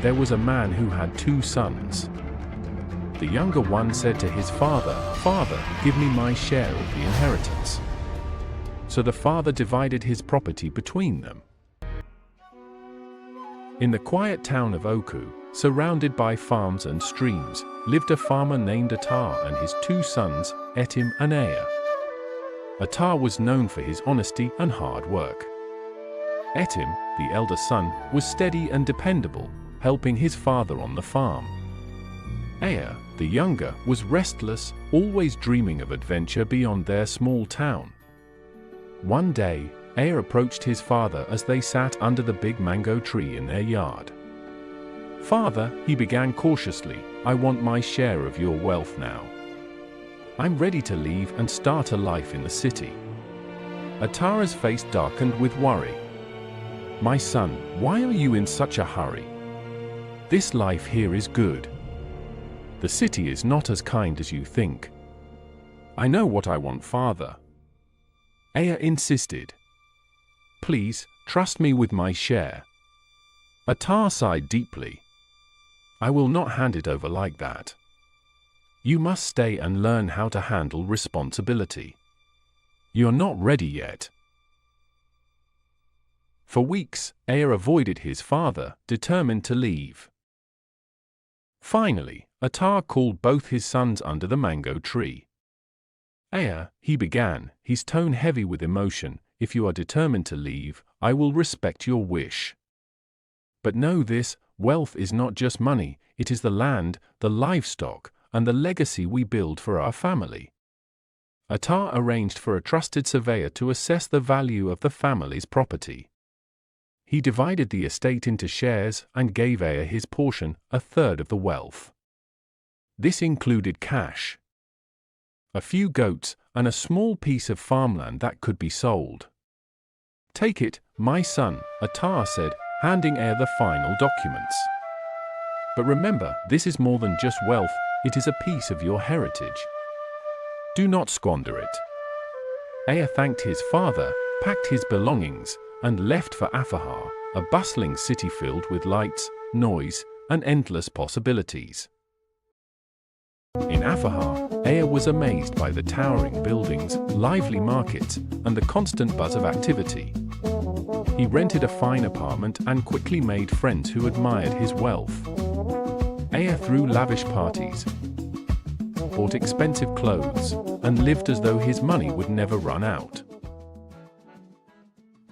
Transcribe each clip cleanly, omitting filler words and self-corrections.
there was a man who had two sons. The younger one said to his father, "Father, give me my share of the inheritance." So the father divided his property between them. In the quiet town of Oku, surrounded by farms and streams, lived a farmer named Atar and his two sons, Etim and Ea. Atar was known for his honesty and hard work. Etim, the elder son, was steady and dependable, helping his father on the farm. Ea, the younger, was restless, always dreaming of adventure beyond their small town. One day, Ea approached his father as they sat under the big mango tree in their yard. "Father," he began cautiously, "I want my share of your wealth now. I'm ready to leave and start a life in the city." Atar's face darkened with worry. "My son, why are you in such a hurry? This life here is good. The city is not as kind as you think." "I know what I want, father," Ea insisted. "Please, trust me with my share." Atar sighed deeply. "I will not hand it over like that. You must stay and learn how to handle responsibility. You're not ready yet." For weeks, Ea avoided his father, determined to leave. Finally, Atar called both his sons under the mango tree. "Ea," he began, his tone heavy with emotion, "if you are determined to leave, I will respect your wish. But know this, wealth is not just money, it is the land, the livestock, and the legacy we build for our family." Atar arranged for a trusted surveyor to assess the value of the family's property. He divided the estate into shares and gave Ea his portion, a third of the wealth. This included cash, a few goats, and a small piece of farmland that could be sold. "Take it, my son," Atar said, handing Ea the final documents. "But remember, this is more than just wealth, it is a piece of your heritage. Do not squander it." Ea thanked his father, packed his belongings, and left for Afahar, a bustling city filled with lights, noise, and endless possibilities. In Afahar, Ea was amazed by the towering buildings, lively markets, and the constant buzz of activity. He rented a fine apartment and quickly made friends who admired his wealth. Ea threw lavish parties, bought expensive clothes, and lived as though his money would never run out.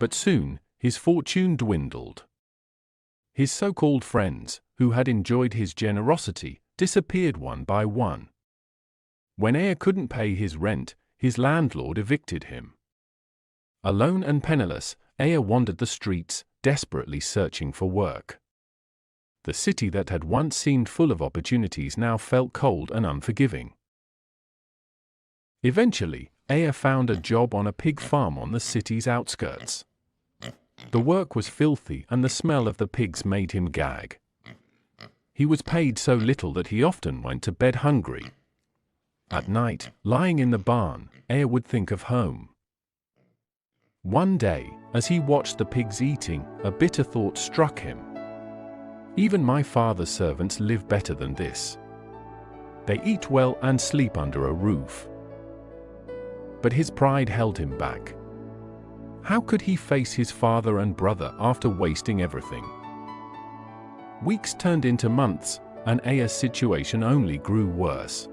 But soon, his fortune dwindled. His so-called friends, who had enjoyed his generosity, disappeared one by one. When Ea couldn't pay his rent, his landlord evicted him. Alone and penniless, Ea wandered the streets, desperately searching for work. The city that had once seemed full of opportunities now felt cold and unforgiving. Eventually, Ea found a job on a pig farm on the city's outskirts. The work was filthy and the smell of the pigs made him gag. He was paid so little that he often went to bed hungry. At night, lying in the barn, Ea would think of home. One day, as he watched the pigs eating, a bitter thought struck him. "Even my father's servants live better than this. They eat well and sleep under a roof." But his pride held him back. How could he face his father and brother after wasting everything? Weeks turned into months, and Ea's situation only grew worse.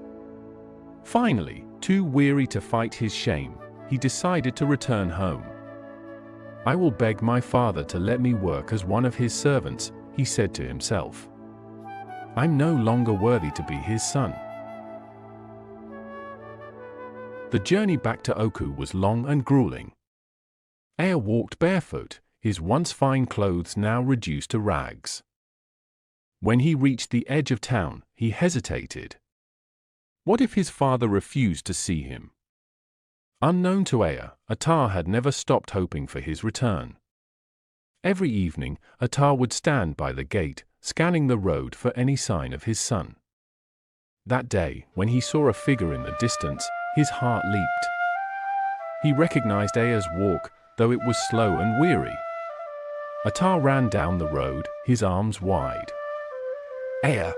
Finally, too weary to fight his shame, he decided to return home. "I will beg my father to let me work as one of his servants," he said to himself. "I'm no longer worthy to be his son." The journey back to Oku was long and grueling. Ea walked barefoot, his once fine clothes now reduced to rags. When he reached the edge of town, he hesitated. What if his father refused to see him? Unknown to Ea, Atar had never stopped hoping for his return. Every evening, Atar would stand by the gate, scanning the road for any sign of his son. That day, when he saw a figure in the distance, his heart leaped. He recognized Ea's walk, though it was slow and weary. Atar ran down the road, his arms wide. Ea,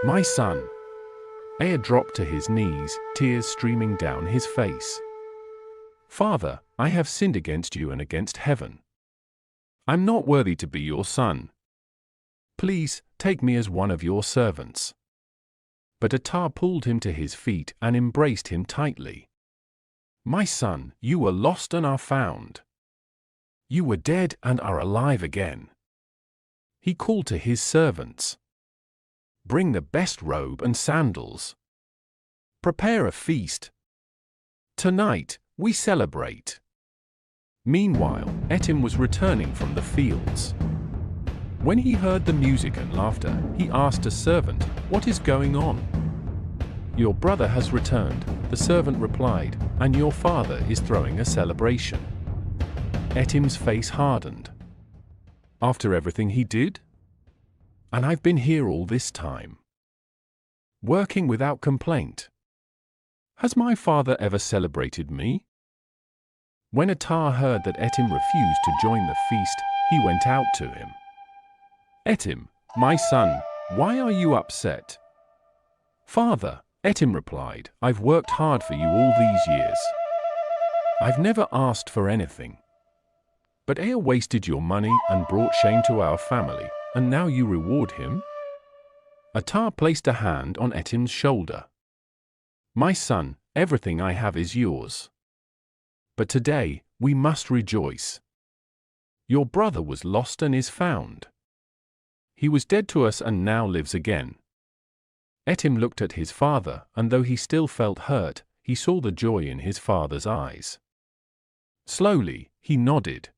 my son. Ea dropped to his knees, tears streaming down his face. Father, I have sinned against you and against heaven. I'm not worthy to be your son. Please, take me as one of your servants. But Atar pulled him to his feet and embraced him tightly. My son, you were lost and are found. You were dead and are alive again. He called to his servants. Bring the best robe and sandals. Prepare a feast. Tonight, we celebrate. Meanwhile, Etim was returning from the fields. When he heard the music and laughter, he asked a servant, "What is going on?" "Your brother has returned," the servant replied, "and your father is throwing a celebration." Etim's face hardened. After everything he did? And I've been here all this time, working without complaint. Has my father ever celebrated me? When Atar heard that Etim refused to join the feast, he went out to him. "Etim, my son, why are you upset?" "Father," Etim replied, "I've worked hard for you all these years. I've never asked for anything. But Ea wasted your money and brought shame to our family, and now you reward him?" Atar placed a hand on Etim's shoulder. "My son, everything I have is yours. But today, we must rejoice. Your brother was lost and is found. He was dead to us and now lives again." Etim looked at his father, and though he still felt hurt, he saw the joy in his father's eyes. Slowly, he nodded.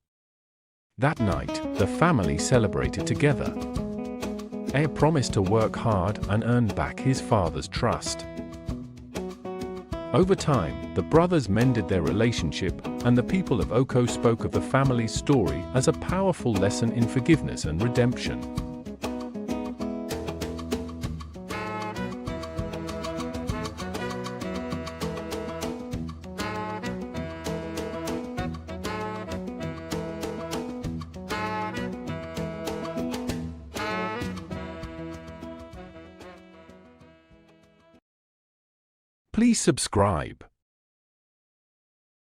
That night, the family celebrated together. Ea promised to work hard and earn back his father's trust. Over time, the brothers mended their relationship, and the people of Oko spoke of the family's story as a powerful lesson in forgiveness and redemption. Please subscribe.